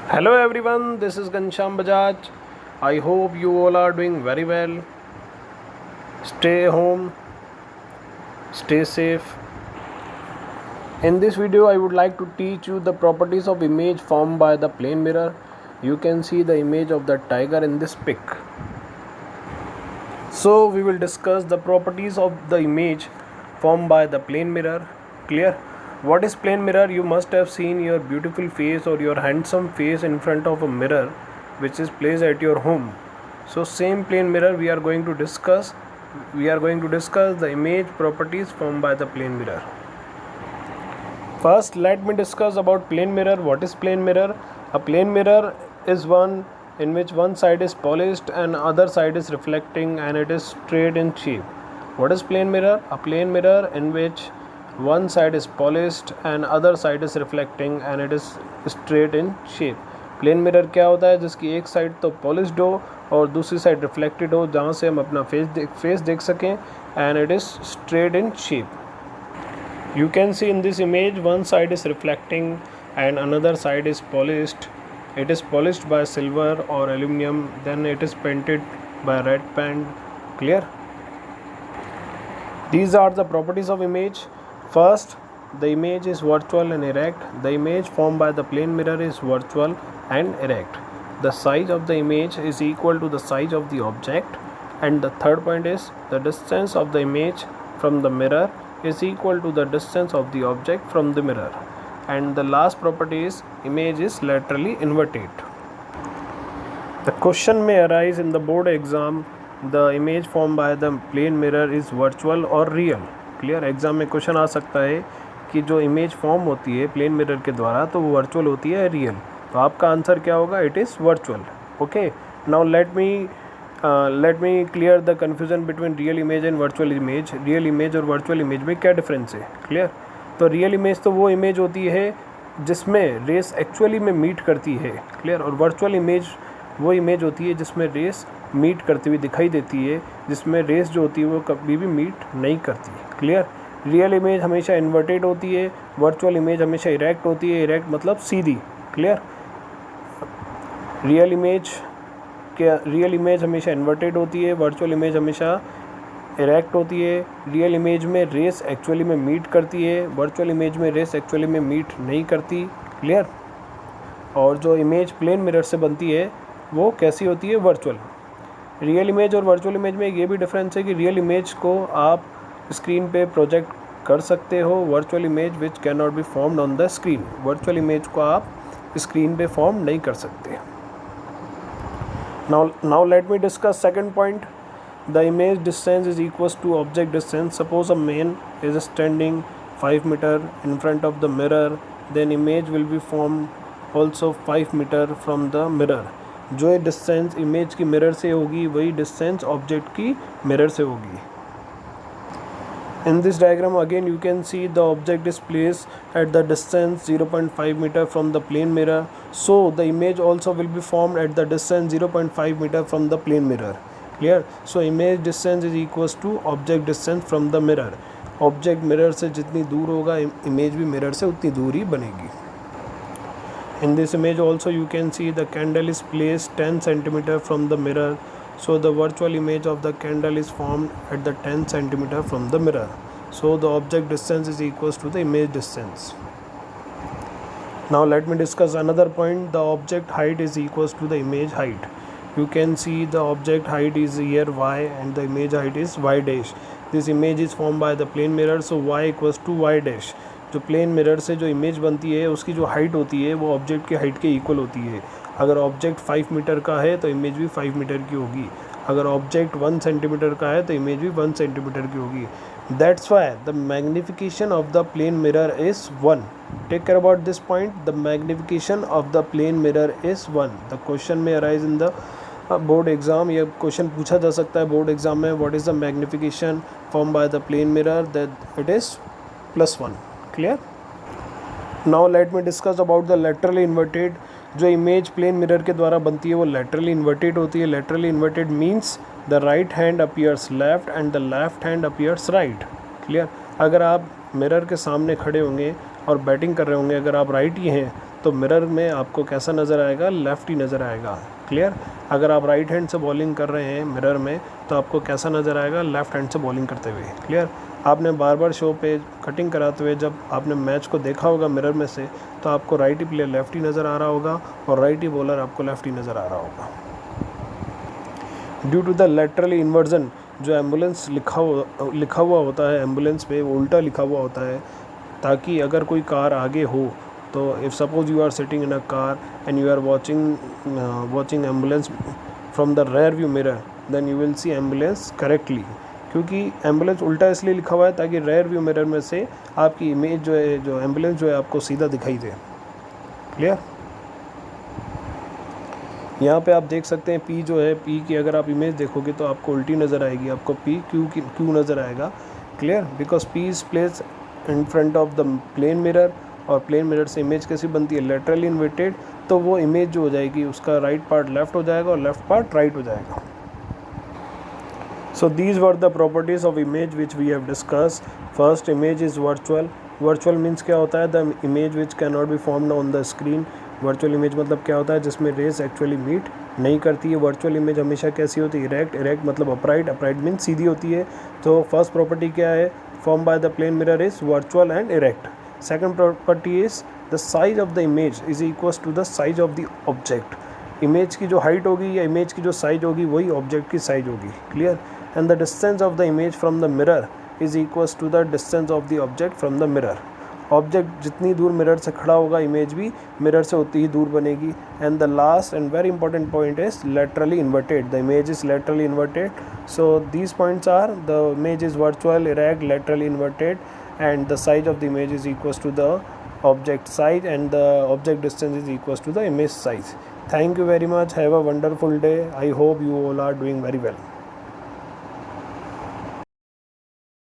Hello everyone, this is Gansham Bajaj. I hope you all are doing very well. Stay home, stay safe. In this video, I would like to teach you the properties of image formed by the plane mirror. You can see the image of the tiger in this pic. So we will discuss the properties of the image formed by the plane mirror. Clear? What is plane mirror? You must have seen your beautiful face or your handsome face in front of a mirror which is placed at your home. So same plane mirror we are going to discuss. We are going to discuss the image properties formed by the plane mirror. First, let me discuss about plane mirror. What is plane mirror? A plane mirror is one in which one side is polished and other side is reflecting and it is straight in shape. What is plane mirror? A plane mirror in which one side is polished and other side is reflecting and it is straight in shape. Plane mirror क्या होता है? जिसकी एक side तो polished हो और दूसरी side reflected हो, जहाँ से हम अपना फेस देख सकें and it is straight in shape. You can see in this image one side is reflecting and another side is polished. It is polished by silver or aluminum, then it is painted by red paint. Clear? These are the properties of image. First, the image is virtual and erect. The image formed by the plane mirror is virtual and erect. The size of the image is equal to the size of the object. And the third point is the distance of the image from the mirror is equal to the distance of the object from the mirror. And the last property is image is laterally inverted. The question may arise in the board exam, the image formed by the plane mirror is virtual or real. Clear? Exam में question आ सकता है कि जो image form होती है plane mirror के द्वारा तो वो वर्चुअल होती है रियल. तो आपका आंसर क्या होगा? It is virtual. Okay, now let me clear the confusion between real image and virtual image. Real image और वर्चुअल इमेज में क्या डिफरेंस है? क्लियर? तो रियल इमेज तो वो इमेज होती है जिसमें रेस एक्चुअली में मीट करती है. क्लियर? और वर्चुअल इमेज वो इमेज होती है जिसमें रेस मीट करती हुई दिखाई देती है, जिसमें रेस जो होती है वो कभी भी मीट नहीं करती. क्लियर? रियल इमेज हमेशा इन्वर्टेड होती है, वर्चुअल इमेज हमेशा इरेक्ट होती है. इरेक्ट मतलब सीधी. क्लियर? रियल इमेज हमेशा इन्वर्टेड होती है, वर्चुअल इमेज हमेशा इरेक्ट होती है. रियल इमेज में रेस एक्चुअली में मीट करती है, वर्चुअल इमेज में रेस एक्चुअली में मीट नहीं करती. क्लियर? और जो इमेज प्लेन मिरर से बनती है वो कैसी होती है? वर्चुअल. रियल इमेज और वर्चुअल इमेज में ये भी डिफरेंस है कि रियल इमेज को आप स्क्रीन पे प्रोजेक्ट कर सकते हो, virtual image which can not be formed on the screen. Virtual image को आप स्क्रीन पे फॉर्म नहीं कर सकते. Now let me discuss second point. The image distance is equals to object distance. Suppose a man is standing 5 meter in front of the mirror, then image will be formed also 5 meter from the mirror. जो distance image की mirror से होगी वही distance object की mirror से होगी. In this diagram again you can see the object is placed at the distance 0.5 meter from the plane mirror, so the image also will be formed at the distance 0.5 meter from the plane mirror. Clear? So image distance is equals to object distance from the mirror. Object mirror से जितनी दूर होगा image भी mirror से उतनी दूर ही बनेगी. In this image also you can see the candle is placed 10 centimeter from the mirror. So the virtual image of the candle is formed at the 10 centimeter from the mirror. So the object distance is equals to the image distance. Now let me discuss another point. The object height is equals to the image height. You can see the object height is here y and the image height is y dash. This image is formed by the plane mirror, so y equals to y dash. जो plane mirror से जो image बनती है उसकी जो height होती है वो ऑब्जेक्ट की हाइट के इक्वल होती है. अगर ऑब्जेक्ट 5 मीटर का है तो इमेज भी 5 मीटर की होगी. अगर ऑब्जेक्ट 1 सेंटीमीटर का है तो इमेज भी 1 सेंटीमीटर की होगी. That's why the magnification of the plane mirror is 1. Take care about this point. The magnification of the plane mirror is 1. The question में arise in the board exam. ये question पूछा जा सकता है board exam में. What is the magnification form by the plane mirror? That it is +1. Clear? Now let me discuss about the laterally inverted. जो image plane mirror के द्वारा बनती है वो लैटरली इन्वर्टेड होती है. Laterally inverted means the right hand appears left and the left hand appears right. Clear? अगर आप मिरर के सामने खड़े होंगे और बैटिंग कर रहे होंगे, अगर आप राइट ही हैं तो मिरर में आपको कैसा नज़र आएगा, लेफ़्ट ही नज़र आएगा। क्लियर। अगर आप राइट हैंड से बॉलिंग कर रहे हैं मिरर में तो आपको कैसा नज़र आएगा, लेफ़्ट हैंड से बॉलिंग करते हुए। क्लियर। आपने बार बार शो पे कटिंग कराते हुए जब आपने मैच को देखा होगा मिरर में से, तो आपको राइट ही प्लेयर लेफ़्ट ही नज़र आ रहा होगा और राइट ही बॉलर आपको लेफ़्ट ही नज़र आ रहा होगा। Due to the laterally inversion, जो एम्बुलेंस लिखा हुआ होता है एम्बुलेंस पे, वो उल्टा लिखा हुआ होता है, ताकि अगर कोई कार आगे हो तो if suppose you are sitting in a car and you are watching ambulance from the rear view mirror, then you will see ambulance correctly. क्योंकि एम्बुलेंस उल्टा इसलिए लिखा हुआ है ताकि रेयर व्यू मिरर में से आपकी इमेज जो है, जो एम्बुलेंस जो है, आपको सीधा दिखाई दे। क्लियर। यहाँ पे आप देख सकते हैं पी जो है, पी की अगर आप इमेज देखोगे तो आपको उल्टी नज़र आएगी, आपको पी क्यू नज़र आएगा। Clear. Because P is place in front of the plane mirror, और प्लेन मिरर से इमेज कैसी बनती है, लेटरली इन्वर्टेड, तो वो इमेज जो हो जाएगी उसका राइट पार्ट लेफ़्ट हो जाएगा और लेफ़्ट पार्ट राइट हो जाएगा। So these were the properties of image which we have discussed. First, image is virtual. Virtual means क्या होता है, the image which cannot be formed on the screen. Virtual image मतलब क्या होता है, जिसमें rays actually meet नहीं करती है। Virtual image हमेशा कैसी होती है, erect, erect मतलब upright, upright means सीधी होती है। तो first property क्या है, formed by the plane mirror is virtual and erect. Second property is the size of the image is equals to the size of the object. Image की जो height होगी या image की जो साइज होगी वही ऑब्जेक्ट की साइज होगी। Clear. And the distance of the image from the mirror is equals to the distance of the object from the mirror. Object जितनी दूर मिरर से खड़ा होगा, इमेज भी मिरर से उतनी ही दूर बनेगी। And the last and very important point is laterally inverted, the image is laterally inverted. So these points are the image is virtual, erect, laterally inverted, and the size of the image is equals to the object size, and the object distance is equals to the image size. Thank you very much. Have a wonderful day. I hope you all are doing very well.